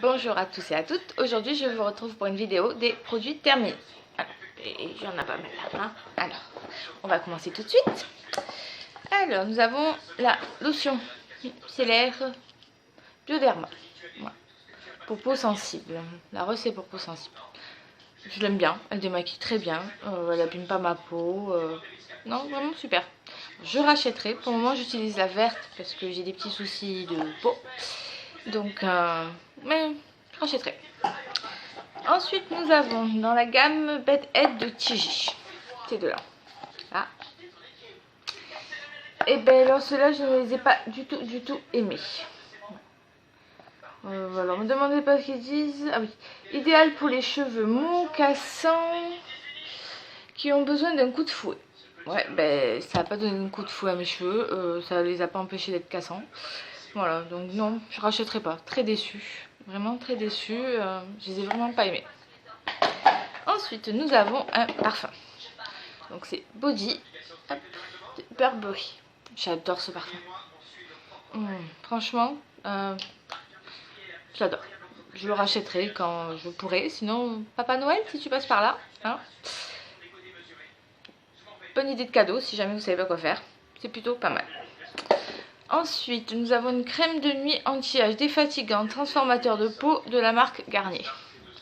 Bonjour à tous et à toutes. Aujourd'hui, je vous retrouve pour une vidéo des produits terminés. Alors, et il y en a pas mal là. Hein. Alors, on va commencer tout de suite. Alors, nous avons la lotion micellaire Bioderma. Voilà. Pour peau sensible. La recette pour peau sensible. Je l'aime bien. Elle démaquille très bien. Elle n'abîme pas ma peau. Non, vraiment super. Je rachèterai. Pour le moment, j'utilise la verte parce que j'ai des petits soucis de peau. Donc, mais je rachèterai. Ensuite, nous avons dans la gamme Bed Head de Tigi. Ces deux-là. Ah. Et ben alors, ceux-là, je ne les ai pas du tout aimés. Voilà, me demandez pas ce qu'ils disent. Ah oui. Idéal pour les cheveux mous, cassants, qui ont besoin d'un coup de fouet. Ouais, ben ça n'a pas donné un coup de fouet à mes cheveux. Ça les a pas empêchés d'être cassants. Voilà, donc non, je rachèterai pas. Très déçue. Vraiment très déçue. Je les ai vraiment pas aimés. Ensuite, nous avons un parfum. Donc c'est Body Burberry. J'adore ce parfum. Franchement, j'adore. Je le rachèterai quand je pourrai. Sinon, Papa Noël, si tu passes par là. Hein. Bonne idée de cadeau si jamais vous savez pas quoi faire. C'est plutôt pas mal. Ensuite, nous avons une crème de nuit anti-âge défatigant transformateur de peau de la marque Garnier.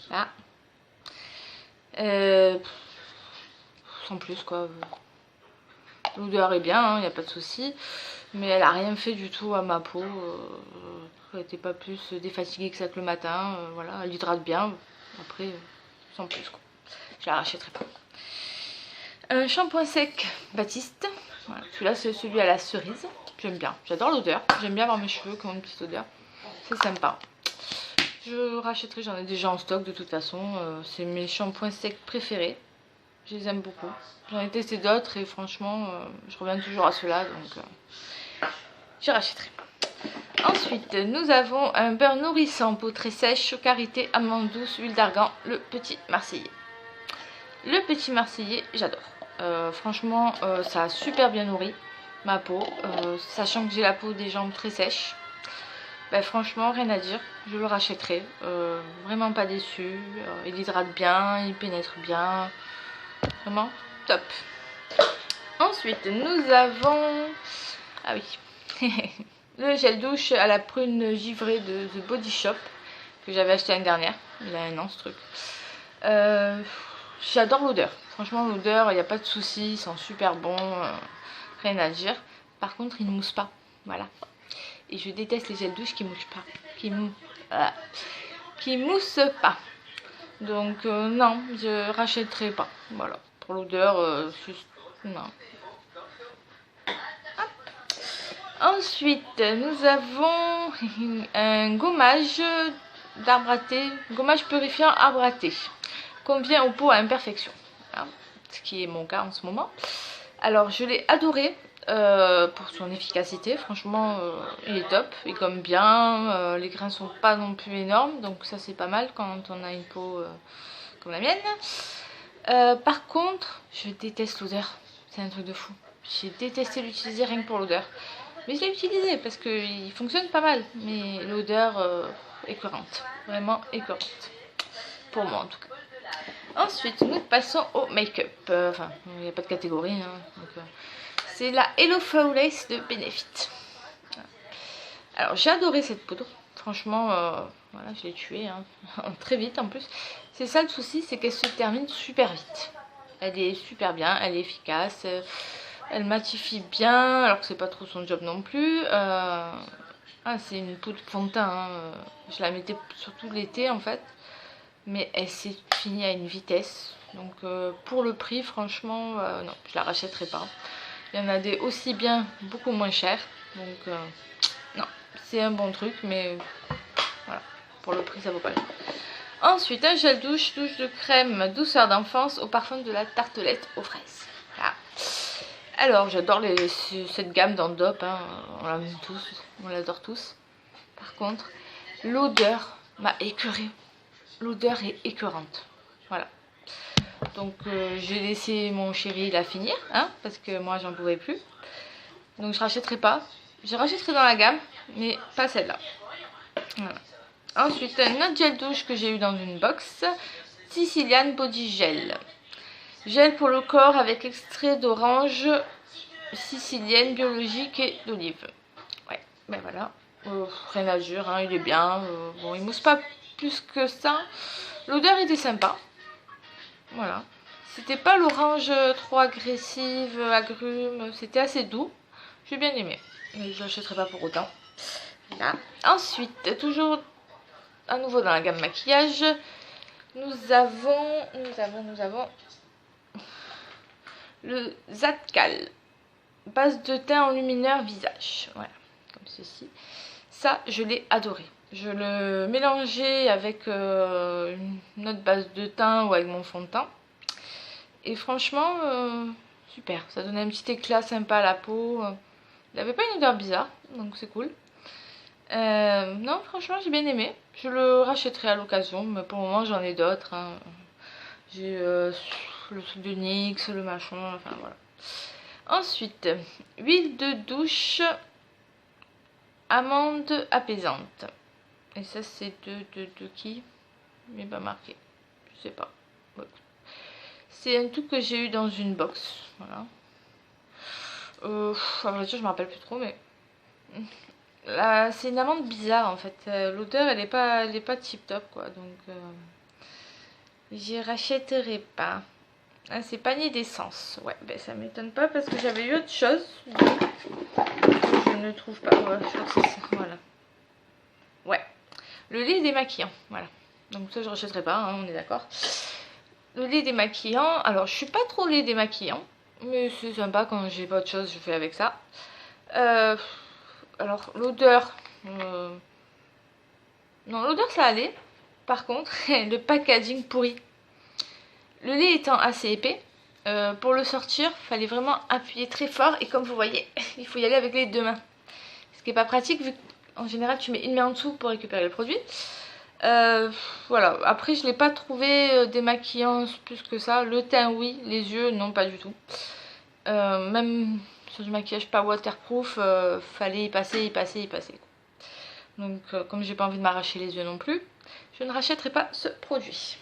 Là. Sans plus quoi. L'odeur est bien, il n'y a pas de souci. Mais elle a rien fait du tout à ma peau. Elle n'était pas plus défatiguée que ça que le matin. Voilà, elle hydrate bien. Après, sans plus quoi. Je la rachèterai pas. Un shampoing sec Baptiste. Voilà, celui-là c'est celui à la cerise. J'aime bien. J'adore l'odeur. J'aime bien avoir mes cheveux qui ont une petite odeur. C'est sympa. Je rachèterai, j'en ai déjà en stock de toute façon. C'est mes shampoings secs préférés. Je les aime beaucoup. J'en ai testé d'autres et franchement, je reviens toujours à ceux-là. Donc, je rachèterai. Ensuite, nous avons un beurre nourrissant, peau très sèche, karité, amande douce, huile d'argan, le petit Marseillais. Le petit Marseillais, j'adore. Franchement, ça a super bien nourri ma peau, sachant que j'ai la peau des jambes très sèche. Ben, franchement, rien à dire, je le rachèterai. Vraiment pas déçu. Il hydrate bien, il pénètre bien. Vraiment top. Ensuite, nous avons... Ah oui. Le gel douche à la prune givrée de The Body Shop. Que j'avais acheté l'année dernière. Il a un an ce truc. J'adore l'odeur. Franchement, l'odeur, il n'y a pas de souci. Ils sont super bons. Rien à dire. Par contre, ils ne moussent pas. Voilà. Et je déteste les gels douche qui moussent pas. Qui moussent pas. Donc, non, je rachèterai pas. Voilà. Pour l'odeur, non. Hop. Ensuite, nous avons un gommage d'arbre à thé. Gommage purifiant arbre à thé. Convient aux peaux à imperfection. Voilà. Ce qui est mon cas en ce moment. Alors, je l'ai adoré. Pour son efficacité, franchement il est top, il gomme bien, les grains sont pas non plus énormes, donc ça c'est pas mal quand on a une peau comme la mienne. Par contre, je déteste l'odeur, c'est un truc de fou. J'ai détesté l'utiliser rien que pour l'odeur, mais je l'ai utilisé parce qu'il fonctionne pas mal, mais l'odeur écœurante, vraiment écœurante, pour moi en tout cas. Ensuite, nous passons au make-up, enfin il n'y a pas de catégorie, hein, donc, c'est la Hello Flawless de Benefit. Alors j'ai adoré cette poudre. Franchement, voilà, je l'ai tuée hein, très vite en plus. C'est ça le souci, c'est qu'elle se termine super vite. Elle est super bien, elle est efficace. Elle matifie bien, alors que c'est pas trop son job non plus. C'est une poudre fond de teint. Hein. Je la mettais surtout l'été en fait. Mais elle s'est finie à une vitesse. Donc pour le prix, franchement, non, je la rachèterai pas. Il y en a des aussi bien, beaucoup moins chers. Donc, non, c'est un bon truc, mais voilà, pour le prix, ça vaut pas le coup. Ensuite, un gel douche de crème douceur d'enfance au parfum de la tartelette aux fraises. Voilà. Alors, j'adore cette gamme d'Andop, hein, on l'aime tous, on l'adore tous. Par contre, l'odeur m'a écœurée. L'odeur est écœurante. Voilà. Donc j'ai laissé mon chéri la finir, hein, parce que moi j'en pouvais plus. Donc je rachèterai pas. Je rachèterai dans la gamme, mais pas celle-là. Voilà. Ensuite, un autre gel douche que j'ai eu dans une box. Sicilian Body Gel. Gel pour le corps avec extrait d'orange sicilienne biologique et d'olive. Ouais, ben voilà. Rien à dire, hein, il est bien. Bon, il mousse pas plus que ça. L'odeur était sympa. Voilà. C'était pas l'orange trop agressive, agrume. C'était assez doux. J'ai bien aimé. Mais je l'achèterai pas pour autant. Voilà. Ensuite, toujours à nouveau dans la gamme maquillage, nous avons le Zatcal. Base de teint enlumineur visage. Voilà, comme ceci. Ça, je l'ai adoré. Je le mélangeais avec une autre base de teint ou avec mon fond de teint. Et franchement, super. Ça donnait un petit éclat sympa à la peau. Il n'avait pas une odeur bizarre, donc c'est cool. Non, franchement, j'ai bien aimé. Je le rachèterai à l'occasion, mais pour le moment, j'en ai d'autres. Hein. J'ai le truc de NYX, le machin, enfin voilà. Ensuite, huile de douche amande apaisante. Et ça, c'est de qui? Il n'est pas marqué. Je sais pas. Ouais. C'est un truc que j'ai eu dans une box. Voilà. À vrai dire, je me rappelle plus trop, mais là, c'est une amande bizarre en fait. L'odeur, elle est pas tip top quoi. Donc, j'y rachèterai pas. Ah, c'est panier d'essence. Ouais, ben ça m'étonne pas parce que j'avais eu autre chose. Je ne trouve pas. Ouais, je crois que c'est ça. Voilà. Ouais. Le lait démaquillant. Voilà. Donc ça, je rachèterai pas, hein, on est d'accord. Le lait démaquillant. Alors, je suis pas trop lait démaquillant. Mais c'est sympa quand j'ai pas autre chose, je fais avec ça. Alors, l'odeur. Non, l'odeur, ça allait. Par contre, le packaging pourri. Le lait étant assez épais, pour le sortir, il fallait vraiment appuyer très fort. Et comme vous voyez, il faut y aller avec les deux mains. Ce qui n'est pas pratique vu qu'en général, tu mets une main en dessous pour récupérer le produit. Voilà. Après, je ne l'ai pas trouvé démaquillant plus que ça. Le teint, oui. Les yeux, non, pas du tout. Même sur du maquillage pas waterproof, fallait y passer. Donc, comme j'ai pas envie de m'arracher les yeux non plus, je ne rachèterai pas ce produit.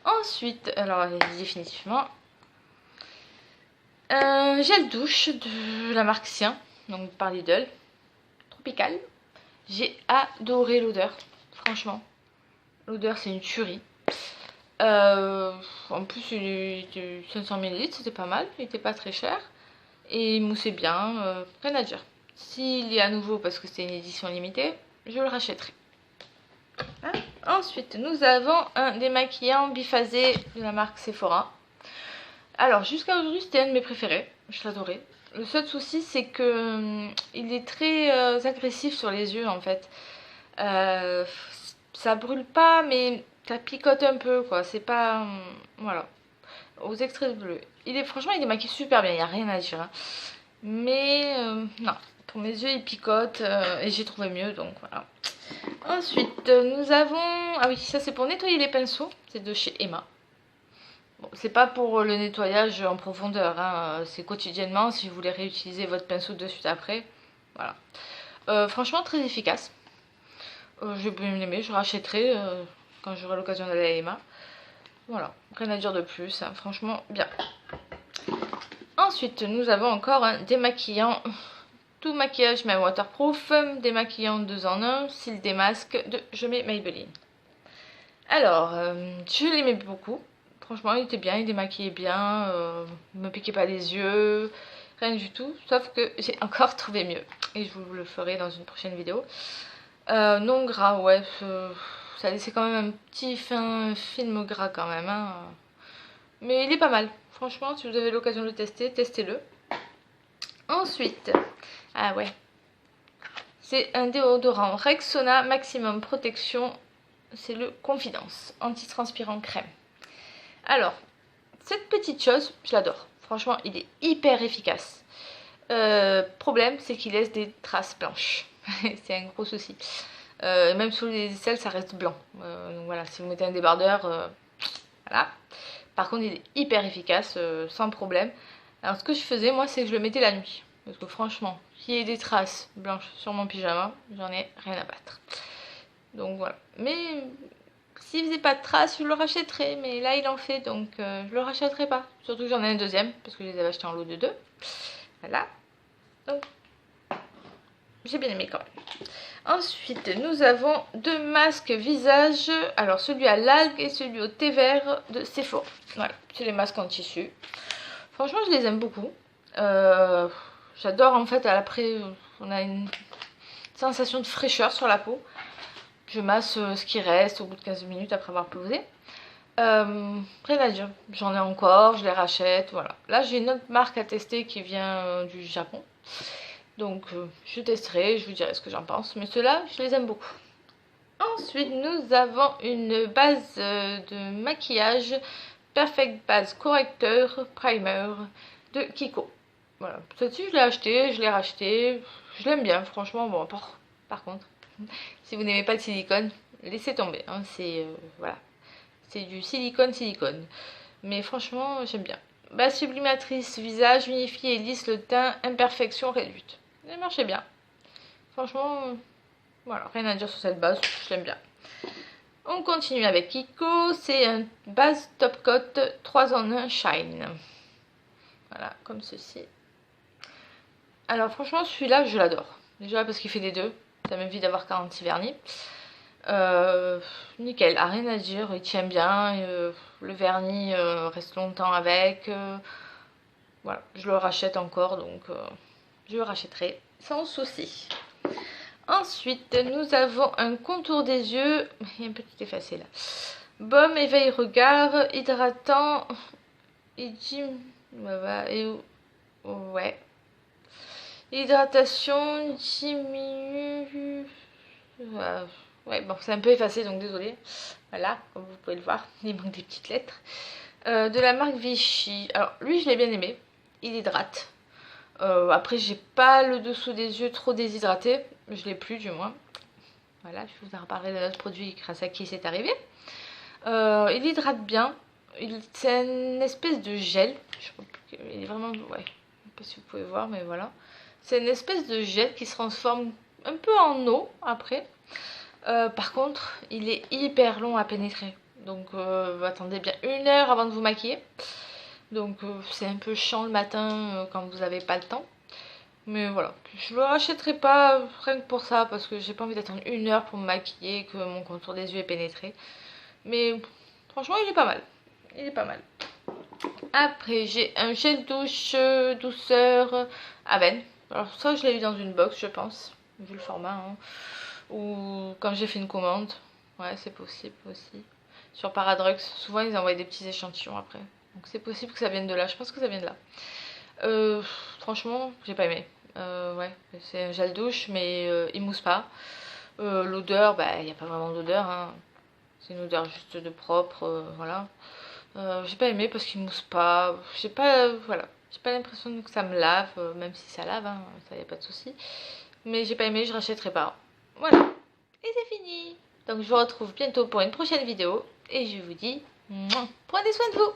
Ensuite, alors définitivement, un gel douche de la marque Sien, donc par Lidl, tropical. J'ai adoré l'odeur, franchement. L'odeur, c'est une tuerie. En plus, il était 500 ml, c'était pas mal, il était pas très cher. Et il moussait bien, rien à dire. S'il est à nouveau, parce que c'est une édition limitée, je le rachèterai. Hein. Ensuite, nous avons un démaquillant biphasé de la marque Sephora. Alors, jusqu'à aujourd'hui, c'était un de mes préférés. Je l'adorais. Le seul souci, c'est que il est très agressif sur les yeux, en fait. Ça brûle pas, mais ça picote un peu, quoi. C'est pas... voilà. Aux extraits bleus. Franchement, il démaquille super bien, il n'y a rien à dire. Hein. Mais, non. Pour mes yeux, il picote et j'ai trouvé mieux, donc voilà. Ensuite, nous avons... Ah oui, ça c'est pour nettoyer les pinceaux. C'est de chez Emma. Bon, c'est pas pour le nettoyage en profondeur. Hein. C'est quotidiennement si vous voulez réutiliser votre pinceau de suite après. Voilà. Franchement, très efficace. J'ai bien aimé. Je rachèterai quand j'aurai l'occasion d'aller à Emma. Voilà. Rien à dire de plus. Hein. Franchement, bien. Ensuite, nous avons encore un démaquillant... Tout maquillage même waterproof, démaquillant 2 en 1, cils démasque de Je mets Maybelline. Alors, je l'aimais beaucoup. Franchement, il était bien, il démaquillait bien, il ne me piquait pas les yeux, rien du tout. Sauf que j'ai encore trouvé mieux. Et je vous le ferai dans une prochaine vidéo. Non gras, ouais, ça laissait quand même un petit film gras quand même. Hein. Mais il est pas mal. Franchement, si vous avez l'occasion de le tester, testez-le. Ensuite... Ah ouais. C'est un déodorant Rexona Maximum Protection. C'est le Confidence. Antitranspirant crème. Alors, cette petite chose, je l'adore. Franchement, il est hyper efficace. Problème, c'est qu'il laisse des traces blanches. C'est un gros souci. Même sous les aisselles, ça reste blanc. Donc voilà, si vous mettez un débardeur, voilà. Par contre, il est hyper efficace, sans problème. Alors, ce que je faisais, moi, c'est que je le mettais la nuit. Parce que franchement, qu'il y ait des traces blanches sur mon pyjama, j'en ai rien à battre. Donc voilà. Mais s'il faisait pas de traces, je le rachèterais. Mais là, il en fait, donc je le rachèterai pas. Surtout que j'en ai un deuxième, parce que je les avais achetés en lot de 2. Voilà. Donc, j'ai bien aimé quand même. Ensuite, nous avons 2 masques visage. Alors, celui à l'algue et celui au thé vert de Sephora. Voilà, c'est les masques en tissu. Franchement, je les aime beaucoup. J'adore en fait, après, on a une sensation de fraîcheur sur la peau. Je masse ce qui reste au bout de 15 minutes après avoir posé. Rien à dire, j'en ai encore, je les rachète, voilà. Là, j'ai une autre marque à tester qui vient du Japon. Donc, je testerai, je vous dirai ce que j'en pense. Mais ceux-là, je les aime beaucoup. Ensuite, nous avons une base de maquillage Perfect Base Correcteur Primer de Kiko. Voilà, celle-ci, je l'ai acheté, je l'ai racheté. Je l'aime bien, franchement. Bon, par contre, si vous n'aimez pas le silicone, laissez tomber. Hein, c'est voilà, c'est du silicone. Mais franchement, j'aime bien. Base sublimatrice visage, unifie et lisse le teint, imperfection réduite. Elle marchait bien. Franchement, voilà, rien à dire sur cette base, je l'aime bien. On continue avec Kiko, c'est un base top coat 3 en 1 shine. Voilà, comme ceci. Alors franchement, celui-là, je l'adore. Déjà parce qu'il fait des deux, ça m'évite d'avoir 46 vernis. Nickel, rien à dire, il tient bien, le vernis reste longtemps avec. Voilà, je le rachète encore, donc je le rachèterai sans souci. Ensuite, nous avons un contour des yeux. Il y a un petit effacé là. Baume, éveil regard, hydratant. Ouais. Hydratation, diminue. Ouais, bon, c'est un peu effacé, donc désolé. Voilà, comme vous pouvez le voir, il manque des petites lettres. De la marque Vichy. Alors, lui, je l'ai bien aimé. Il hydrate. Après, j'ai pas le dessous des yeux trop déshydraté. Je l'ai plus, du moins. Voilà, je vous en reparlerai d'un autre produit grâce à qui c'est arrivé. Il hydrate bien. C'est une espèce de gel. Il est vraiment... Ouais, je sais pas si vous pouvez voir, mais voilà. C'est une espèce de gel qui se transforme un peu en eau, après. Par contre, il est hyper long à pénétrer. Donc, attendez bien 1 heure avant de vous maquiller. Donc, c'est un peu chiant le matin quand vous n'avez pas le temps. Mais voilà, je le rachèterai pas rien que pour ça, parce que j'ai pas envie d'attendre 1 heure pour me maquiller, que mon contour des yeux est pénétré. Mais franchement, il est pas mal. Il est pas mal. Après, j'ai un gel douche douceur Aven. Alors ça, je l'ai eu dans une box, je pense, vu le format. Hein. Ou quand j'ai fait une commande. Ouais, c'est possible aussi. Sur Paradrux, souvent ils envoient des petits échantillons après. Donc c'est possible que ça vienne de là. Je pense que ça vient de là. Franchement, j'ai pas aimé. Ouais, c'est un gel douche, mais il mousse pas. L'odeur, bah, il n'y a pas vraiment d'odeur. Hein. C'est une odeur juste de propre, voilà. J'ai pas aimé parce qu'il mousse pas. J'ai pas, voilà. J'ai pas l'impression que ça me lave, même si ça lave, hein, ça y a pas de souci. Mais j'ai pas aimé, je rachèterai pas. Voilà. Et c'est fini. Donc je vous retrouve bientôt pour une prochaine vidéo. Et je vous dis, prenez soin de vous.